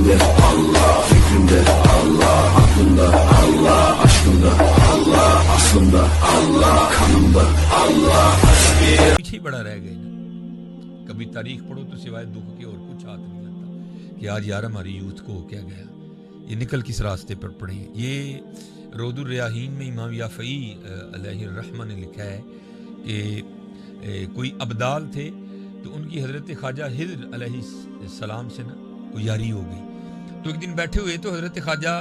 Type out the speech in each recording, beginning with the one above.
Kalbimde Allah, fikrimde Allah, aklımda Allah, aşkımda Allah, aslımda Allah, kanımda Allah. پیچھے ہی بڑا رہ گئے نا. کبھی تاریخ پڑھو تو سوائے دکھ کے اور کچھ ہاتھ نہیں آتا کہ آج یار ہماری یوتھ کو کیا گیا, یہ نکل کس راستے پر پڑے ہیں. یہ رود الریاحین میں امام یافعی علیہ الرحمہ نے لکھا ہے کہ کوئی ابدال تھے تو ان کی حضرت خواجہ ہجر علیہ السلام سے نا کوئی یاری ہو گئی. تو ایک دن بیٹھے ہوئے تو حضرت خواجہ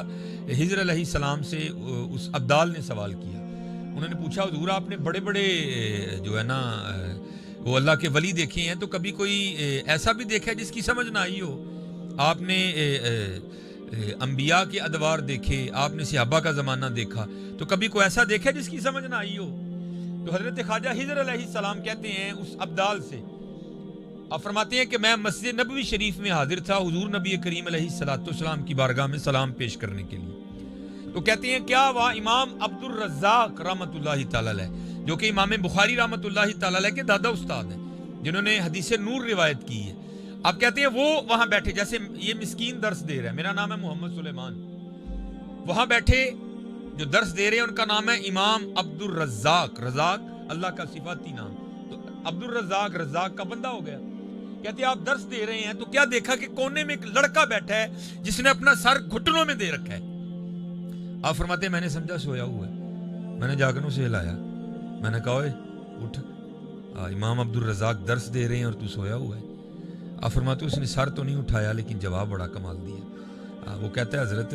ہجر علیہ السلام سے اس ابدال نے سوال کیا. انہوں نے پوچھا حضور آپ نے بڑے بڑے جو ہے نا وہ اللہ کے ولی دیکھے ہیں, تو کبھی کوئی ایسا بھی دیکھا ہے جس کی سمجھ نہ آئی ہو؟ آپ نے انبیاء کے ادوار دیکھے, آپ نے صحابہ کا زمانہ دیکھا, تو کبھی کوئی ایسا دیکھا جس کی سمجھ نہ آئی ہو؟ تو حضرت خواجہ ہجر علیہ السلام کہتے ہیں اس ابدال سے, آپ فرماتے ہیں کہ میں مسجد نبوی شریف میں حاضر تھا حضور نبی کریم علیہ السلام کی بارگاہ میں سلام پیش کرنے کے لیے. تو کہتے ہیں کیا وہاں امام عبد الرزاق رحمۃ اللہ تعالی علیہ, جو کہ امام بخاری رحمۃ اللہ تعالی علیہ کے دادا استاد ہیں, جنہوں نے حدیث نور روایت کی ہے, آپ کہتے ہیں وہ وہاں بیٹھے, جیسے یہ مسکین درس دے رہا ہے, میرا نام ہے محمد سلیمان, وہاں بیٹھے جو درس دے رہے ہیں ان کا نام ہے امام عبد الرزاق, رزاق اللہ کا صفاتی نام, تو عبد الرزاق رزاق کا بندہ ہو گیا. کہتے ہیں آپ درس دے رہے ہیں تو کیا دیکھا کہ کونے میں ایک لڑکا بیٹھا ہے جس نے اپنا سر گھٹنوں میں دے رکھا ہے. آپ فرماتے ہیں میں نے سمجھا سویا ہوا ہے, میں نے جا کر اسے ہلایا, میں نے کہا اوے اٹھ, امام عبد الرزاق درس دے رہے ہیں اور تو سویا ہوا ہے. آپ فرماتے ہیں اس نے سر تو نہیں اٹھایا لیکن جواب بڑا کمال دیا. وہ کہتا ہے حضرت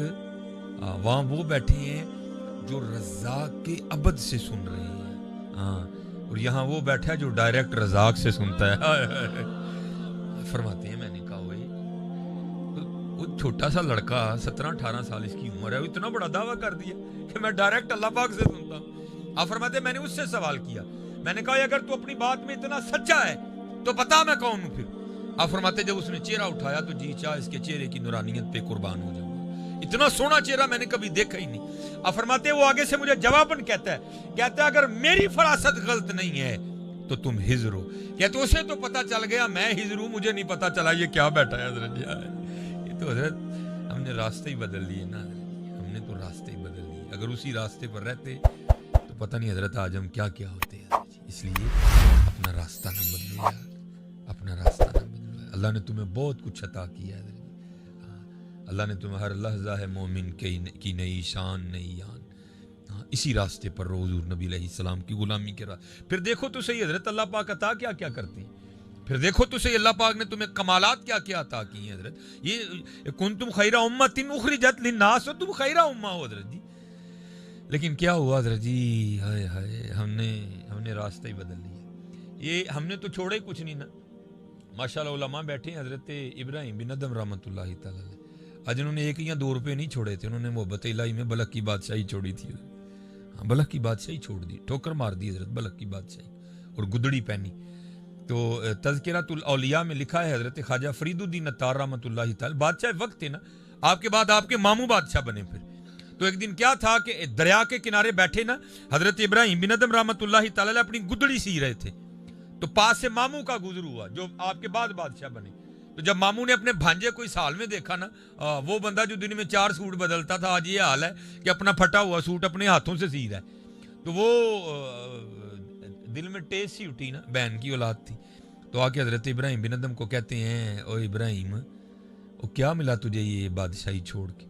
وہاں وہ بیٹھے ہیں جو رزاق کے عبد سے سن رہے ہیں, اور یہاں وہ بیٹھا ہے جو ڈائریکٹ رزاق سے سنتا ہے. فرماتے ہیں میں نے کہا وہ چھوٹا سا لڑکا 17-18 سال اس کی عمر ہے, وہ اتنا بڑا دعویٰ کر دیا کہ میں ڈائریکٹ اللہ پاک سے سنتا ہوں. آپ فرماتے ہیں میں نے اس سے سوال کیا, میں نے کہا اگر تو اپنی بات میں اتنا سچا ہے تو بتا میں کون ہوں پھر. آپ فرماتے ہیں جب اس نے چہرہ اٹھایا تو جی چاہ اس کے چہرے کی نورانیت پہ قربان ہو جاؤں, اتنا سونا چہرہ میں نے کبھی دیکھا ہی نہیں. آپ فرماتے ہیں وہ آگے سے مجھے جواباً کہتا ہے اگر میری فراست غلط نہیں ہے تو تم ہجر ہو. کہتے اسے تو پتا چل گیا میں ہجر ہوں, مجھے نہیں پتا چلا یہ کیا بیٹھا ہے حضرت جی. یہ تو حضرت ہم نے راستے ہی بدل لیے نا, ہم نے تو راستے ہی بدل لیے. اگر اسی راستے پر رہتے تو پتہ نہیں حضرت آج ہم کیا کیا ہوتے ہیں. اس لیے اپنا راستہ نہ بدلو یار, اپنا راستہ نہ بدلو. اللہ نے تمہیں بہت کچھ عطا کیا ہے, اللہ نے تمہیں ہر لحظہ ہے مومن کی نئی شان نئی یان. اسی راستے پر رو حضور نبی علیہ السلام کی غلامی کے راستے. پھر دیکھو تو صحیح حضرت اللہ پاک عطا کیا کیا کرتے ہیں, پھر دیکھو تو صحیح اللہ پاک نے تمہیں کمالات کیا کیا عطا کی ہیں حضرت. یہ کنتم خیر امۃ اخرجت للناس, تم خیر امہ ہو حضرت جی. لیکن کیا ہوا حضرت جی, ہائے ہائے ہم نے راستہ ہی بدل لیا. یہ ہم نے تو چھوڑا ہی کچھ نہیں نا. ماشاءاللہ علماء بیٹھے ہیں, حضرت ابراہیم بن ادم رحمۃ اللہ تعالی علیہ, آج انہوں نے 1 یا 2 روپے نہیں چھوڑے تھے, انہوں نے محبت الہی میں بلخ کی بادشاہی چھوڑی تھی. بلخ کی بادشاہی چھوڑ دی, ٹھوکر مار دی حضرت بلخ کی بادشاہی, اور گدڑی پہنی. تو تذکرۃ الاولیاء میں لکھا ہے حضرت خواجہ فرید الدین عطار رحمۃ اللہ تعالی, بادشاہ وقت تھے نا, آپ کے بعد آپ کے ماموں بادشاہ بنے. پھر تو ایک دن کیا تھا کہ دریا کے کنارے بیٹھے نا حضرت ابراہیم بن ادم رحمۃ اللہ تعالی اپنی گدڑی سی رہے تھے, تو پاس سے ماموں کا گزر ہوا جو آپ کے بعد بادشاہ بنے. تو جب ماموں نے اپنے بھانجے کو اس حال میں دیکھا نا, وہ بندہ جو دن میں 4 سوٹ بدلتا تھا آج یہ حال ہے کہ اپنا پھٹا ہوا سوٹ اپنے ہاتھوں سے سی رہا ہے. تو وہ دل میں ٹیس سی اٹھی نا, بہن کی اولاد تھی. تو آ کے حضرت ابراہیم بن ادم کو کہتے ہیں او ابراہیم وہ کیا ملا تجھے یہ بادشاہی چھوڑ کے؟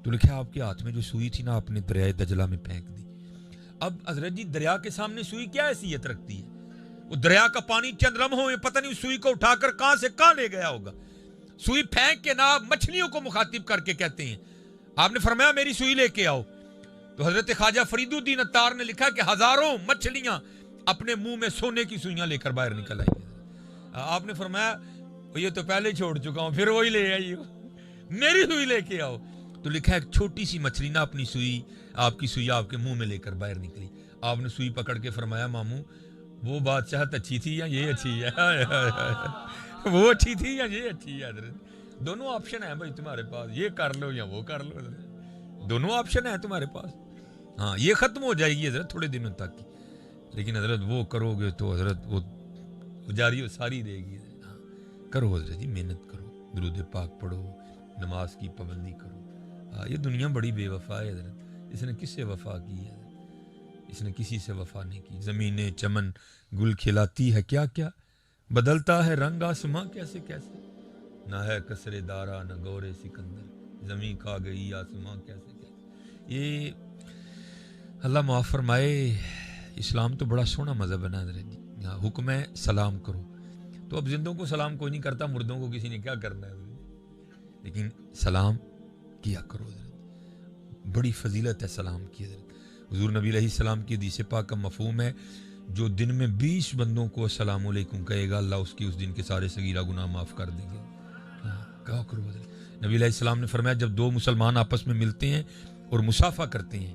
تو لکھا آپ کے ہاتھ میں جو سوئی تھی نا آپ نے دریائے دجلہ میں پھینک دی. اب حضرت جی دریا کے سامنے سوئی کیا حیثیت رکھتی ہے؟ وہ دریا کا پانی چند لمحوں میں پتہ نہیں سوئی کو اٹھا کر کہاں سے کہاں لے گیا ہوگا. سوئی پھینک کے نہ مچھلیوں کو مخاطب کر کے کہتے ہیں, آپ نے فرمایا میری سوئی لے کے آؤ. تو حضرت خواجہ فرید الدین عطار نے لکھا کہ ہزاروں مچھلیاں اپنے منہ میں سونے کی سوئیاں لے کر باہر نکل آئی. آپ نے فرمایا یہ تو پہلے چھوڑ چکا ہوں, پھر وہی لے آئی ہو, میری سوئی لے کے آؤ. تو لکھا ایک چھوٹی سی مچھلی نہ اپنی سوئی آپ کی سوئی آپ کے منہ میں لے کر باہر نکلی. آپ نے سوئی پکڑ کے فرمایا ماموں وہ بادشاہت اچھی تھی یا یہ اچھی ہے؟ وہ اچھی تھی یا یہ اچھی ہے؟ حضرت دونوں آپشن ہیں بھائی تمہارے پاس, یہ کر لو یا وہ کر لو, دونوں آپشن ہیں تمہارے پاس. ہاں یہ ختم ہو جائے گی حضرت تھوڑے دنوں تک کی, لیکن حضرت وہ کرو گے تو حضرت وہ جاری ساری رہے گی. کرو حضرت جی محنت کرو, درود پاک پڑھو, نماز کی پابندی کرو. یہ دنیا بڑی بے وفا ہے حضرت. اس نے کس سے وفا کی ہے؟ اس نے کسی سے وفا نہیں کی. زمینیں چمن گل کھلاتی ہے کیا کیا, بدلتا ہے رنگ آسماں کیسے کیسے, نہ ہے کسرے دارا نہ گورے سکندر, زمین کھا گئی آسماں کیسے کیسے. یہ اللہ معاف فرمائے. اسلام تو بڑا سونا مذہب ہے نا حضرت جی. حکم ہے سلام کرو, تو اب زندوں کو سلام کوئی نہیں کرتا, مردوں کو کسی نے کیا کرنا ہے, لیکن سلام کیا کرو حضرت. بڑی فضیلت ہے سلام کی حضرت. حضور نبی علیہ السلام کی حدیث پاک کا مفہوم ہے, جو دن میں 20 بندوں کو السلام علیکم کہے گا, اللہ اس کی اس دن کے سارے صغیرہ گناہ معاف کر دے گا. کیا کرو حضرت. نبی علیہ السلام نے فرمایا جب دو مسلمان آپس میں ملتے ہیں اور مصافحہ کرتے ہیں,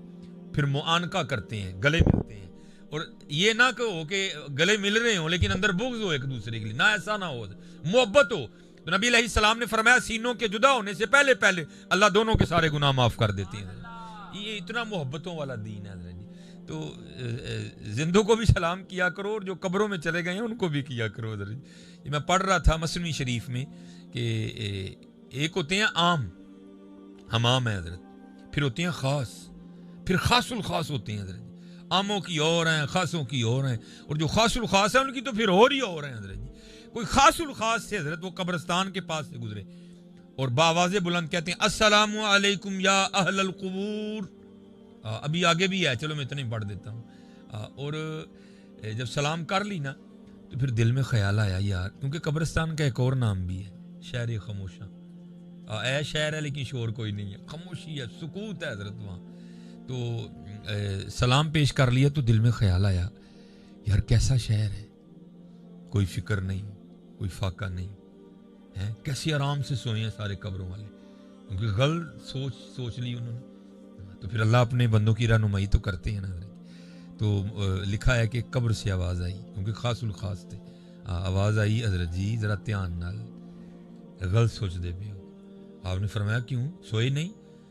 پھر معانقہ کرتے ہیں, گلے ملتے ہیں, اور یہ نہ کہو کہ گلے مل رہے ہوں لیکن اندر بغض ہو ایک دوسرے کے لیے, نہ ایسا نہ ہو, محبت ہو. تو نبی علیہ السلام نے فرمایا سینوں کے جدا ہونے سے پہلے پہلے اللہ دونوں کے سارے گناہ معاف کر دیتے ہیں. یہ اتنا محبتوں والا دین ہے حضرت جی. تو زندوں کو بھی سلام کیا کرو, اور جو قبروں میں چلے گئے ہیں ان کو بھی کیا کرو حضرت جی. یہ میں پڑھ رہا تھا مثنوی شریف میں کہ ایک ہوتے ہیں عام, حمام ہے حضرت, پھر ہوتے ہیں خاص, پھر خاص الخاص ہوتے ہیں حضرت جی. عاموں کی اور ہیں, خاصوں کی اور ہیں, اور جو خاص الخاص ہیں ان کی تو پھر اور ہی اور ہیں حضرت جی. کوئی خاص الخاص سے حضرت وہ قبرستان کے پاس سے گزرے اور باواز بلند کہتے ہیں السلام علیکم یا اہل القبور. ابھی آگے بھی ہے, چلو میں اتنا ہی پڑھ دیتا ہوں. اور جب سلام کر لی نا تو پھر دل میں خیال آیا یار, کیونکہ قبرستان کا ایک اور نام بھی ہے شہر خاموشاں. اے شہر ہے لیکن شور کوئی نہیں ہے, خاموشی ہے, سکوت ہے حضرت وہاں. تو سلام پیش کر لیا تو دل میں خیال آیا یار کیسا شہر ہے, کوئی فکر نہیں, کوئی فاقہ نہیں ہے, کیسے آرام سے سوئے ہیں سارے قبروں والے, کیونکہ غلط سوچ لی انہوں نے. تو پھر اللہ اپنے بندوں کی رہنمائی تو کرتے ہیں نا. تو لکھا ہے کہ قبر سے آواز آئی, کیونکہ خاص الخاص تھے, آواز آئی حضرت جی ذرا دھیان نال, غلط سوچ دے پے ہو. آپ نے فرمایا کیوں, سوئے نہیں؟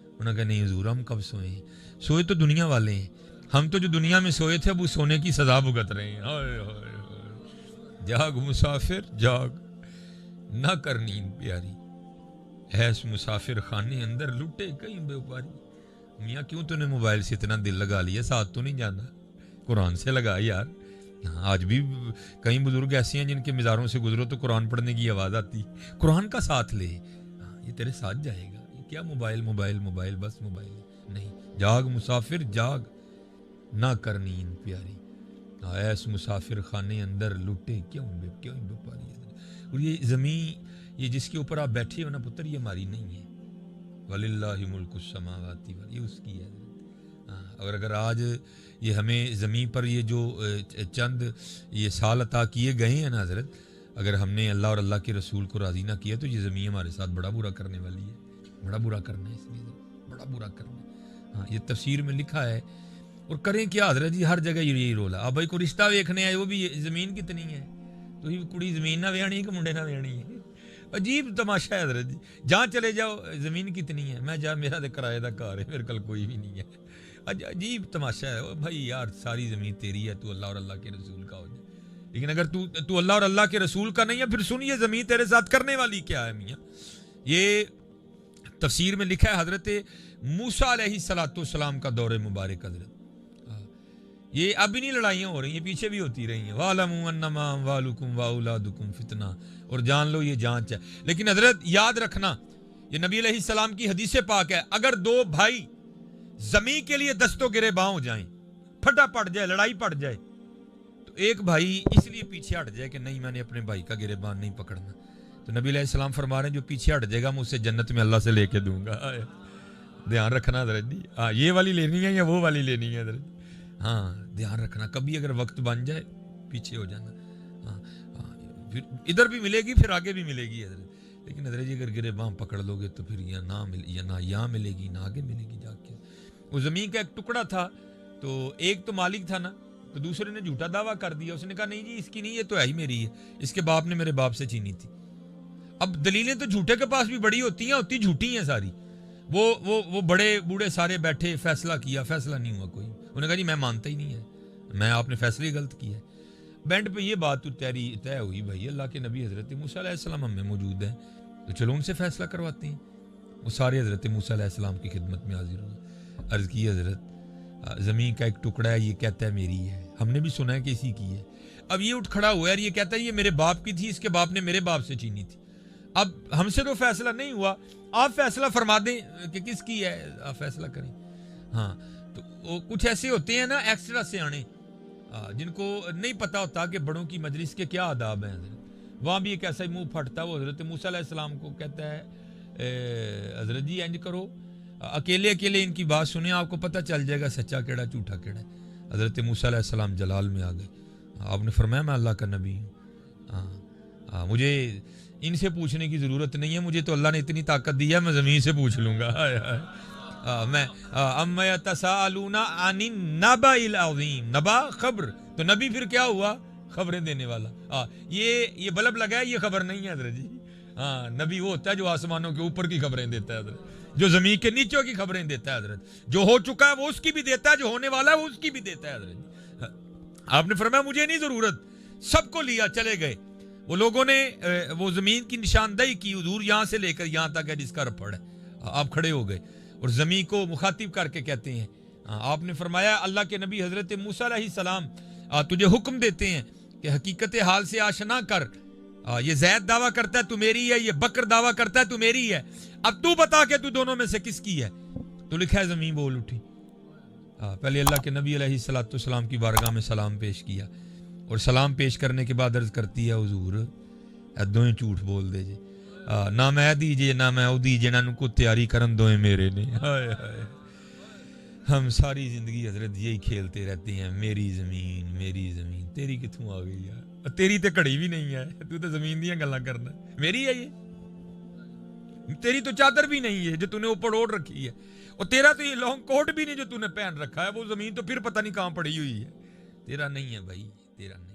انہوں نے کہا نہیں حضور ہم کب سوئے ہیں, سوئے تو دنیا والے ہیں, ہم تو جو دنیا میں سوئے تھے اب وہ سونے کی سزا بھگت رہے ہیں. ہائے ہائے ہائے, جاگ مسافر جاگ, نہ کر نیند پیاری, ایس مسافر خانے اندر لٹے کہیں بے پاری. میاں کیوں تو نے موبائل سے اتنا دل لگا لیا, ساتھ تو نہیں جانا, قرآن سے لگا یار. آج بھی کئی بزرگ ایسے ہیں جن کے مزاروں سے گزرو تو قرآن پڑھنے کی آواز آتی, قرآن کا ساتھ لے, یہ تیرے ساتھ جائے گا. یہ کیا موبائل موبائل موبائل بس موبائل نہیں, جاگ مسافر جاگ, نہ کر نیند پیاری, ایس مسافر خانے اندر لٹے کیوں بے پاری. اور یہ زمین یہ جس کے اوپر آپ بیٹھے ہو نا پتر, یہ ہماری نہیں ہے. وَلِلَّهِ مُلْكُ السَّمَاوَاتِ وَالْأَرْضِ, یہ اس کی ہے. اور اگر آج یہ ہمیں زمین پر یہ جو چند یہ سال عطا کیے گئے ہیں نا حضرت, اگر ہم نے اللہ اور اللہ کے رسول کو راضی نہ کیا تو یہ زمین ہمارے ساتھ بڑا برا کرنے والی ہے, بڑا برا کرنا ہے, اس لیے بڑا برا کرنا. یہ تفسیر میں لکھا ہے. اور کریں کیا حضرت جی, ہر جگہ یہی رول ہے. اب بھائی کوئی رشتہ ویکھنے آئے, وہ بھی زمین کتنی ہے, تو ہی کڑی زمین نہ ویانی کہ منڈے نہ ویانی ہے. عجیب تماشا ہے حضرت جی, جہاں چلے جاؤ زمین کتنی ہے, میں میرا تو کرایہ دا گھر ہے, میرے کل کوئی بھی نہیں ہے. عجیب تماشا ہے بھائی یار, ساری زمین تیری ہے, تو اللہ اور اللہ کے رسول کا ہو جائے. لیکن اگر تو اللہ اور اللہ کے رسول کا نہیں ہے, پھر سن یہ زمین تیرے ساتھ کرنے والی کیا ہے میاں. یہ تفسیر میں لکھا ہے حضرت موسیٰ علیہ السلام کا دور مبارک حضرت. یہ اب بھی نہیں لڑائیاں ہو رہی ہیں, پیچھے بھی ہوتی رہی ہیں. وَاعْلَمُوا أَنَّمَا أَمْوَالُكُمْ وَأَوْلَادُكُمْ فِتْنَةٌ, اور جان لو یہ جانچ ہے. لیکن حضرت یاد رکھنا, یہ نبی علیہ السلام کی حدیث پاک ہے, اگر دو بھائی زمین کے لیے دستوں گرے باں ہو جائیں, پھٹا پڑ جائے, لڑائی پڑ جائے, تو ایک بھائی اس لیے پیچھے ہٹ جائے کہ نہیں میں نے اپنے بھائی کا گرے باں نہیں پکڑنا, تو نبی علیہ السلام فرما رہے ہیں جو پیچھے ہٹ جائے گا میں اسے جنت میں اللہ سے لے کے دوں گا. دھیان رکھنا حضرت جی, یہ والی لینی ہے یا وہ والی لینی ہے حضرت. دھیان رکھنا, کبھی اگر وقت بن جائے پیچھے ہو جانا. پھر ادھر بھی ملے گی, پھر آگے بھی ملے گی حضرت. لیکن حضرت جی اگر گرے باں پکڑ لو گے تو پھر یا نہ یہاں ملے گی نہ آگے ملے گی جا کے. وہ زمین کا ایک ٹکڑا تھا, تو ایک تو مالک تھا نا, تو دوسرے نے جھوٹا دعویٰ کر دیا. اس نے کہا نہیں جی اس کی نہیں, یہ تو ہے ہی میری ہے, اس کے باپ نے میرے باپ سے چھینی تھی. اب دلیلیں تو جھوٹے کے پاس بھی بڑی ہوتی ہیں جھوٹی ہیں ساری. وہ بڑے بوڑھے سارے بیٹھے, فیصلہ کیا, فیصلہ نہیں ہوا کوئی. انہوں نے کہا جی میں مانتا ہی نہیں ہے, میں آپ نے فیصلے غلط کیا ہے. بینڈ پہ یہ بات تو طے ہوئی بھائی, اللہ کے نبی حضرت موسیٰ علیہ السلام ہم میں موجود ہیں, تو چلو ان سے فیصلہ کرواتے ہیں. وہ سارے حضرت موسیٰ علیہ السلام کی خدمت میں حاضر ہوئے. عرض کی حضرت زمین کا ایک ٹکڑا ہے, یہ کہتا ہے میری ہے, ہم نے بھی سنا ہے کہ اسی کی ہے. اب یہ اٹھ کھڑا ہوا ہے اور یہ کہتا ہے یہ میرے باپ کی تھی, اس کے باپ نے میرے باپ سے چھینی تھی. اب ہم سے تو فیصلہ نہیں ہوا, آپ فیصلہ فرما دیں کہ کس کی ہے, آپ فیصلہ کریں. ہاں تو وہ کچھ ایسے ہوتے ہیں نا ایکسٹرا سے آنے, جن کو نہیں پتا ہوتا کہ بڑوں کی مجلس کے کیا آداب ہیں. وہاں بھی ایک ایسا ہی منہ پھٹتا ہے, وہ حضرت موسیٰ علیہ السلام کو کہتا ہے حضرت جی انج کرو, اکیلے اکیلے ان کی بات سنیں, آپ کو پتہ چل جائے گا سچا کیڑا جھوٹا کیڑا. حضرت موسیٰ علیہ السلام جلال میں آ گئے. آپ نے فرمایا میں اللہ کا نبی ہوں, مجھے ان سے پوچھنے کی ضرورت نہیں ہے, مجھے تو اللہ نے اتنی طاقت دی ہے میں زمین سے پوچھ لوں گا. میں اما یتساءلون عن النبأ العظیم, نبا خبر, تو نبی پھر کیا ہوا, خبریں دینے والا. یہ بلب لگا ہے, یہ خبر نہیں ہے حضرت جی. ہاں نبی وہ ہوتا ہے جو آسمانوں کے اوپر کی خبریں دیتا ہے حضرت, جو زمین کے نیچوں کی خبریں دیتا ہے حضرت, جو ہو چکا ہے وہ اس کی بھی دیتا ہے, جو ہونے والا ہے وہ اس کی بھی دیتا ہے حضرت. آپ نے فرمایا مجھے نہیں ضرورت, سب کو لیا چلے گئے. وہ لوگوں نے وہ زمین کی نشاندہی کی, حضور یہاں سے لے کر یہاں تک ہے جس کا رپڑ ہے. آپ کھڑے ہو گئے اور زمین کو مخاطب کر کے کہتے ہیں, آپ نے فرمایا اللہ کے نبی حضرت موسیٰ علیہ السلام تجھے حکم دیتے ہیں کہ حقیقت حال سے آشنا کر. یہ زید دعویٰ کرتا ہے تو میری ہے, یہ بکر دعویٰ کرتا ہے تو میری ہے, اب تو بتا کہ تو دونوں میں سے کس کی ہے. تو لکھا ہے زمین بول اٹھی. پہلے اللہ کے نبی علیہ الصلوۃ والسلام کی بارگاہ میں سلام پیش کیا, اور سلام پیش کرنے کے بعد عرض کرتی ہے حضور دوئیں جھوٹ بول دے جے, نہ میں دیجے نہ میں او دیجے, نہ کو تیاری کرن دوئیں میرے نے. ہائے ہائے, ہم ساری زندگی حضرت یہی کھیلتے رہتے ہیں, میری زمین میری زمین. تیری کتوں آ گئی یار, تیری تے کڑی بھی نہیں ہے, تو تے زمین دیاں گلاں کرنا. میری ہے یہ, تیری تو چادر بھی نہیں ہے جو تو نے اوپر اوڑھ رکھی ہے, اور تیرا تو یہ لانگ کوٹ بھی نہیں جو تو نے پہن رکھا ہے, وہ زمین تو پھر پتہ نہیں کہاں پڑی ہوئی ہے. تیرا نہیں ہے بھائی, تیرا نہیں.